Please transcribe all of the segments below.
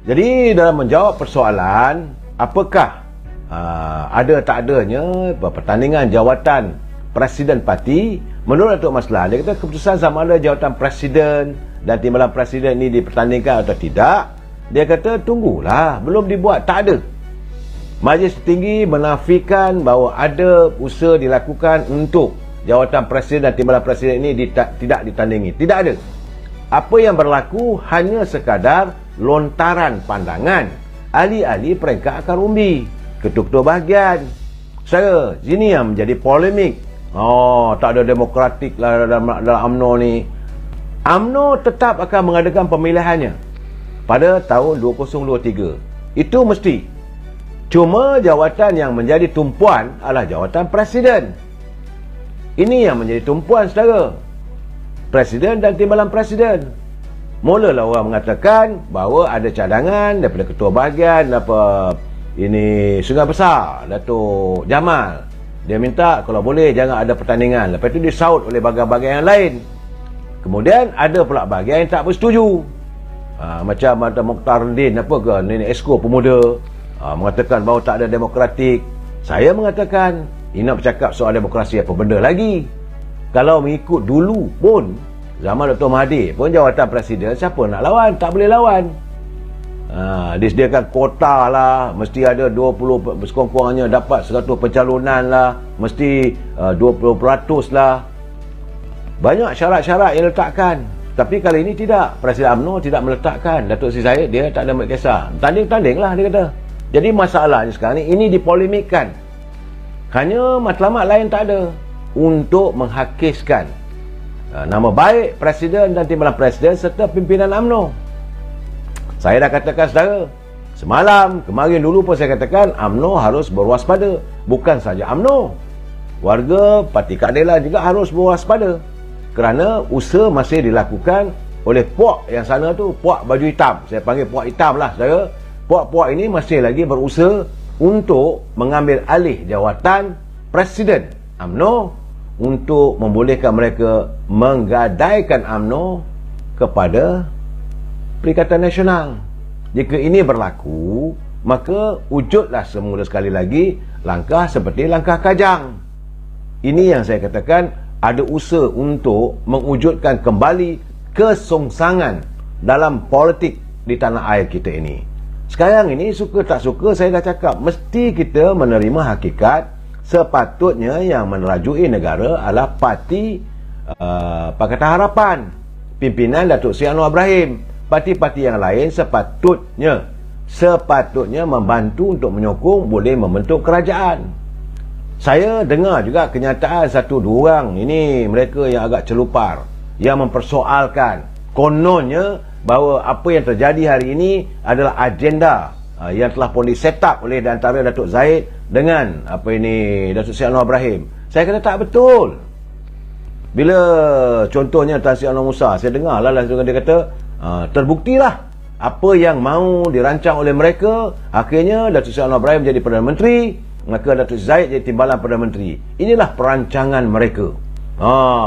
Jadi dalam menjawab persoalan apakah ada tak adanya pertandingan jawatan Presiden Parti, menurut Datuk Maslan, dia kata keputusan sama ada jawatan Presiden dan timbalan Presiden ini dipertandingkan atau tidak, dia kata tunggulah, belum dibuat, tak ada. Majlis Tertinggi menafikan bahawa ada usaha dilakukan untuk jawatan Presiden dan timbalan Presiden ini tidak ditandingi. Tidak ada. Apa yang berlaku hanya sekadar lontaran pandangan ahli-ahli peringkat akar umbi, ketua-ketua bahagian. Saya, sini yang menjadi polemik. Oh, tak ada demokratik lah dalam UMNO ni. UMNO tetap akan mengadakan pemilihannya pada tahun 2023. Itu mesti. Cuma jawatan yang menjadi tumpuan adalah jawatan Presiden. Ini yang menjadi tumpuan, saudara. Presiden dan timbalan Presiden. Mulalah orang mengatakan bahawa ada cadangan daripada ketua bahagian ini Sungai Besar, Datuk Jamal. Dia minta kalau boleh jangan ada pertandingan. Lepas itu disaut oleh bahagian-bahagian yang lain. Kemudian ada pula bahagian yang tak bersetuju. Macam ada Mokhtar Rendin, apa ke, Nenek Esko Pemuda, mengatakan bahawa tak ada demokratik. Saya mengatakan, ini nak bercakap soal demokrasi apa benda lagi? Kalau mengikut dulu pun, zaman Dr. Mahathir pun jawatan Presiden, siapa nak lawan? Tak boleh lawan. Disediakan kota lah, mesti ada 20, sekurang-kurangnya dapat 100 pencalonan lah, mesti 20% lah. Banyak syarat-syarat yang letakkan. Tapi kali ini tidak. Presiden UMNO tidak meletakkan. Datuk Seri Zahid, dia tak ada ambil kisah. Tanding-tanding lah, dia kata. Jadi masalahnya sekarang ni, ini dipolemikkan. Hanya matlamat lain tak ada. Untuk menghakiskan nama baik Presiden dan timbalan Presiden serta pimpinan UMNO. Saya dah katakan, saudara, semalam, kemarin dulu pun saya katakan UMNO harus berwaspada. Bukan saja UMNO, warga Parti Keadilan juga harus berwaspada. Kerana usaha masih dilakukan oleh puak yang sana tu, puak baju hitam. Saya panggil puak hitam lah, saudara. Puak-puak ini masih lagi berusaha untuk mengambil alih jawatan Presiden UMNO untuk membolehkan mereka menggadaikan UMNO kepada Perikatan Nasional. Jika ini berlaku, maka wujudlah semula sekali lagi langkah seperti langkah Kajang. Ini yang saya katakan, ada usaha untuk mewujudkan kembali kesongsangan dalam politik di tanah air kita ini. Sekarang ini, suka tak suka, saya dah cakap, mesti kita menerima hakikat sepatutnya yang menerajui negara adalah Parti Pakatan Harapan, pimpinan Datuk Seri Anwar Ibrahim. Parti-parti yang lain sepatutnya membantu untuk menyokong boleh membentuk kerajaan. Saya dengar juga kenyataan satu dua orang ini, mereka yang agak celupar, yang mempersoalkan kononnya bahawa apa yang terjadi hari ini adalah agenda yang telah pun di-set up oleh antara Datuk Zahid dengan Datuk Seri Anwar Ibrahim. Saya kata tak betul. Bila contohnya Tan Sri Anwar Musa, saya dengar lah dia kata terbuktilah apa yang mau dirancang oleh mereka, akhirnya Datuk Seri Anwar Ibrahim jadi Perdana Menteri, maka Datuk Zahid jadi timbalan Perdana Menteri. Inilah perancangan mereka.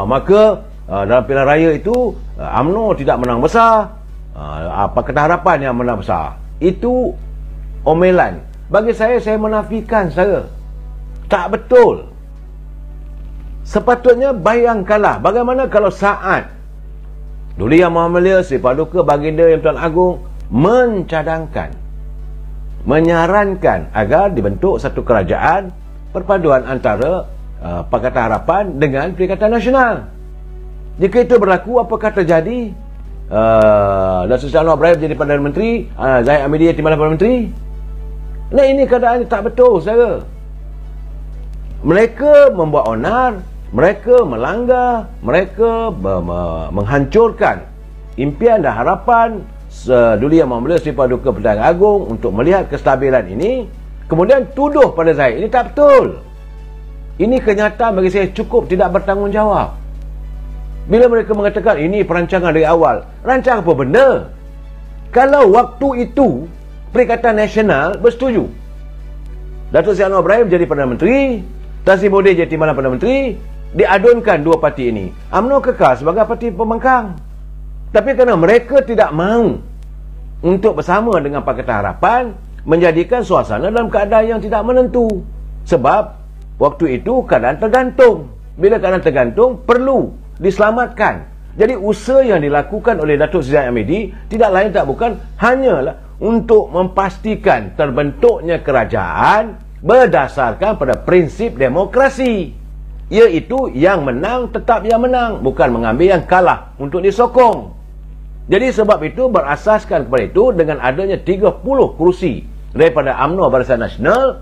Maka dalam pilihan raya itu UMNO tidak menang besar, Pakatan Harapan yang menang besar. Itu omelan. Bagi saya menafikan, saya tak betul. Sepatutnya bayangkanlah bagaimana kalau saat Duli Yang Maha Mulia Sri Paduka Baginda Yang Tuan Agong mencadangkan, menyarankan agar dibentuk satu kerajaan perpaduan antara Pakatan Harapan dengan Perikatan Nasional. Jika itu berlaku, apakah terjadi? Datuk Seri Anwar Ibrahim jadi Perdana Menteri, Zahid Hamidi jadi timbalan Perdana Menteri. Nah, ini keadaan tak betul, saudara. Mereka membuat onar, mereka melanggar, mereka menghancurkan impian dan harapan Duli Yang Maha Mulia Sri Paduka Pertuan Agong untuk melihat kestabilan ini, kemudian tuduh pada Zahid. Ini tak betul. Ini kenyataan bagi saya cukup tidak bertanggungjawab. Bila mereka mengatakan ini perancangan dari awal, rancang apa benda? Kalau waktu itu Perikatan Nasional bersetuju, Datuk Seri Anwar Ibrahim jadi Perdana Menteri, Tan Sri Bode jadi timbalan Perdana Menteri, diadunkan dua parti ini, UMNO kekal sebagai parti pembangkang. Tapi kerana mereka tidak mahu untuk bersama dengan Pakatan Harapan menjadikan suasana dalam keadaan yang tidak menentu. Sebab waktu itu keadaan tergantung. Bila keadaan tergantung, perlu diselamatkan. Jadi usaha yang dilakukan oleh Datuk Seri Zahid Hamidi tidak lain tak bukan hanyalah untuk memastikan terbentuknya kerajaan berdasarkan pada prinsip demokrasi, iaitu yang menang tetap yang menang, bukan mengambil yang kalah untuk disokong. Jadi sebab itu berasaskan kepada itu, dengan adanya 30 kursi daripada UMNO Barisan Nasional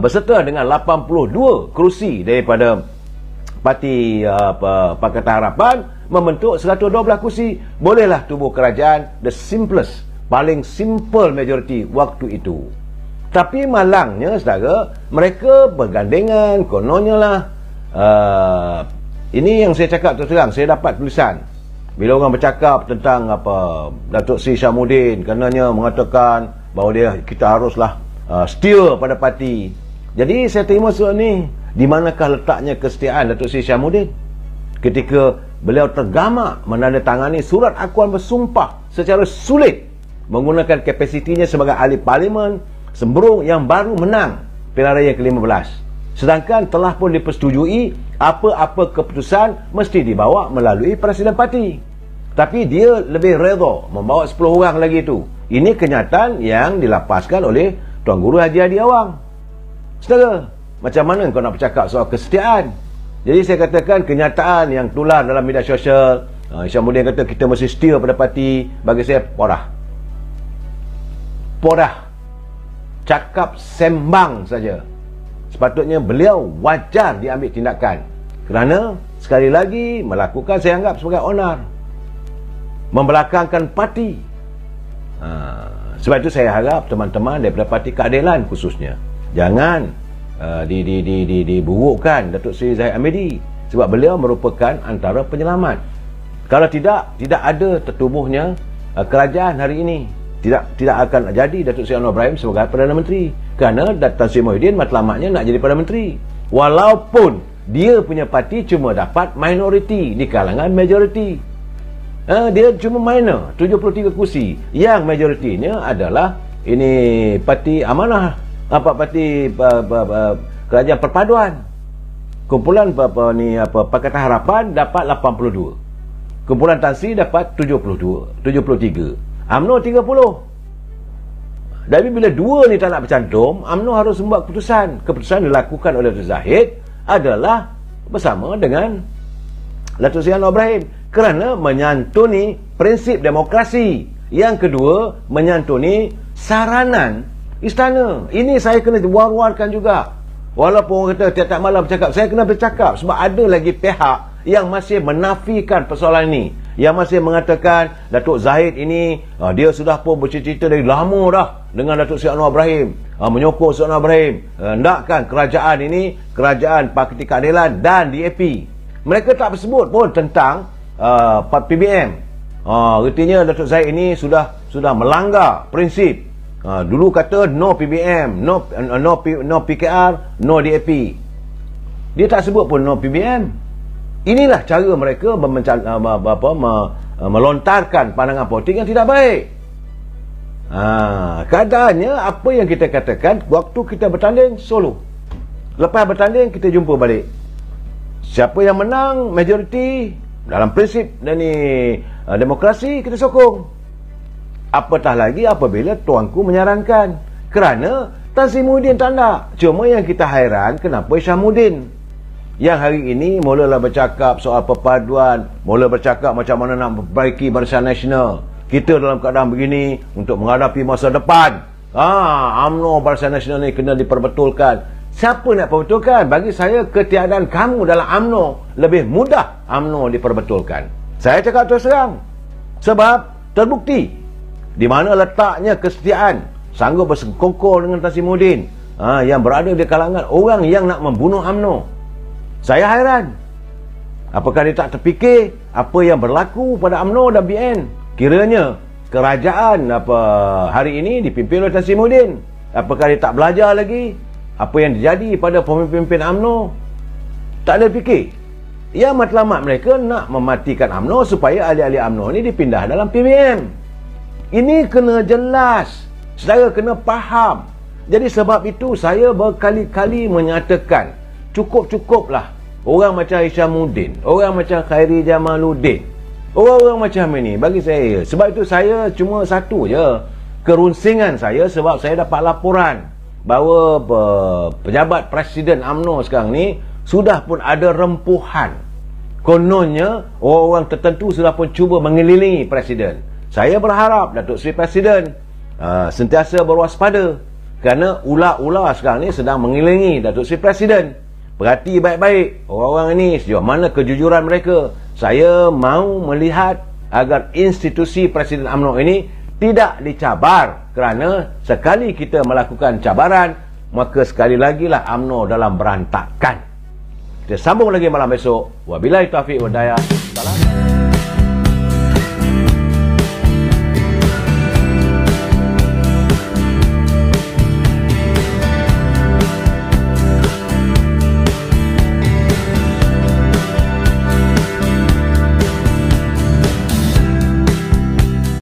berserta dengan 82 kursi daripada Parti Pakatan Harapan membentuk 112 kursi, bolehlah tubuh kerajaan the simplest, paling simple majority waktu itu. Tapi malangnya saudara, mereka bergandengan, kononnya lah. Ini yang saya cakap terus terang, saya dapat tulisan bila orang bercakap tentang Datuk Seri Syamuddin, karenanya mengatakan bahawa kita haruslah setia pada parti. Jadi saya terima soal ni, di manakah letaknya kesetiaan Datuk Seri Syamuddin ketika beliau tergamak menandatangani surat akuan bersumpah secara sulit menggunakan kapasitinya sebagai ahli parlimen Sembrong yang baru menang pilihan raya ke-15, sedangkan telah pun dipersetujui apa-apa keputusan mesti dibawa melalui Presiden Parti. Tapi dia lebih redha membawa 10 orang lagi itu. Ini kenyataan yang dilapaskan oleh Tuan Guru Haji Hadi Awang. Saudara, macam mana kau nak bercakap soal kesetiaan? Jadi saya katakan kenyataan yang tular dalam media sosial, Syamuddin kata kita mesti setia pada parti, bagi saya porah. Cakap sembang saja. Sepatutnya beliau wajar diambil tindakan, kerana sekali lagi melakukan, saya anggap sebagai onar, membelakangkan parti. Sebab itu saya harap teman-teman daripada Parti Keadilan khususnya jangan diburukkan Datuk Seri Zahid Hamidi, sebab beliau merupakan antara penyelamat. Kalau tidak ada tertubuhnya kerajaan hari ini, tidak akan jadi Datuk Seri Anwar Ibrahim sebagai Perdana Menteri, kerana Tan Sri Muhyiddin matlamatnya nak jadi Perdana Menteri, walaupun dia punya parti cuma dapat minoriti di kalangan majoriti. Dia cuma minor 73 kursi, yang majoritinya adalah ini Parti Amanah, parti Kerajaan Perpaduan. Kumpulan Pakatan Harapan dapat 82, kumpulan Tan Sri dapat 73, UMNO 30. Tapi bila dua ni tak nak bercantum, UMNO harus membuat keputusan. Keputusan dilakukan oleh Datuk Zahid adalah bersama dengan Datuk Seri Anwar Ibrahim, kerana menyantuni prinsip demokrasi. Yang kedua, menyantuni saranan istana. Ini saya kena war-warkan juga. Walaupun orang kata tiap-tiap malam bercakap, saya kena bercakap sebab ada lagi pihak yang masih menafikan persoalan ini, yang masih mengatakan Datuk Zahid ini dia sudah pun bercerita dari lama dah dengan Datuk Seri Anwar Ibrahim, menyokong Seri Anwar Ibrahim, hendakkan kerajaan ini kerajaan Parti Keadilan dan DAP. Mereka tak bersebut pun tentang PBM. Artinya Datuk Zahid ini sudah melanggar prinsip. Dulu kata no PBM, no PKR, no DAP. Dia tak sebut pun no PBM. Inilah cara mereka melontarkan pandangan politik yang tidak baik. Keadaannya apa yang kita katakan waktu kita bertanding solo. Lepas bertanding kita jumpa balik. Siapa yang menang majoriti dalam prinsip dan demokrasi kita sokong. Apatah lagi apabila tuanku menyarankan, kerana Tan Sri Muhyiddin tak nak. Cuma yang kita hairan kenapa Syamuddin yang hari ini mulalah bercakap soal perpaduan, mula bercakap macam mana nak memperbaiki Barisan Nasional. Kita dalam keadaan begini untuk menghadapi masa depan. UMNO Barisan Nasional ni kena diperbetulkan. Siapa nak perbetulkan? Bagi saya ketiadaan kamu dalam UMNO lebih mudah UMNO diperbetulkan. Saya cakap terus terang. Sebab terbukti di mana letaknya kesetiaan sanggup bersekongkol dengan Tan Sri Muhyiddin, yang berada di kalangan orang yang nak membunuh UMNO. Saya hairan. Apakah dia tak terfikir apa yang berlaku pada UMNO dan BN? Kiranya kerajaan hari ini dipimpin oleh Tan Sri Muhyiddin. Apakah dia tak belajar lagi apa yang terjadi pada pemimpin UMNO? Tak ada fikir. Yang matlamat mereka nak mematikan UMNO supaya ahli-ahli UMNO ni dipindah dalam PBM. Ini kena jelas. Saya kena faham. Jadi sebab itu saya berkali-kali menyatakan, cukup-cukuplah orang macam Hishamuddin, orang macam Khairi Jamaluddin, orang-orang macam ini bagi saya. Sebab itu saya cuma satu je kerunsingan saya, sebab saya dapat laporan bahawa pejabat Presiden UMNO sekarang ni sudah pun ada rempuhan. Kononnya orang-orang tertentu sudah pun cuba mengelilingi Presiden. Saya berharap Datuk Seri Presiden sentiasa berwaspada, kerana ular-ular sekarang ni sedang mengelilingi Datuk Seri Presiden. Perhati baik-baik orang-orang ini, sejauh mana kejujuran mereka. Saya mahu melihat agar institusi Presiden UMNO ini tidak dicabar, kerana sekali kita melakukan cabaran, maka sekali lagi lah UMNO dalam berantakan. Kita sambung lagi malam besok. Wabillahi taufiq wal hidayah. Salam.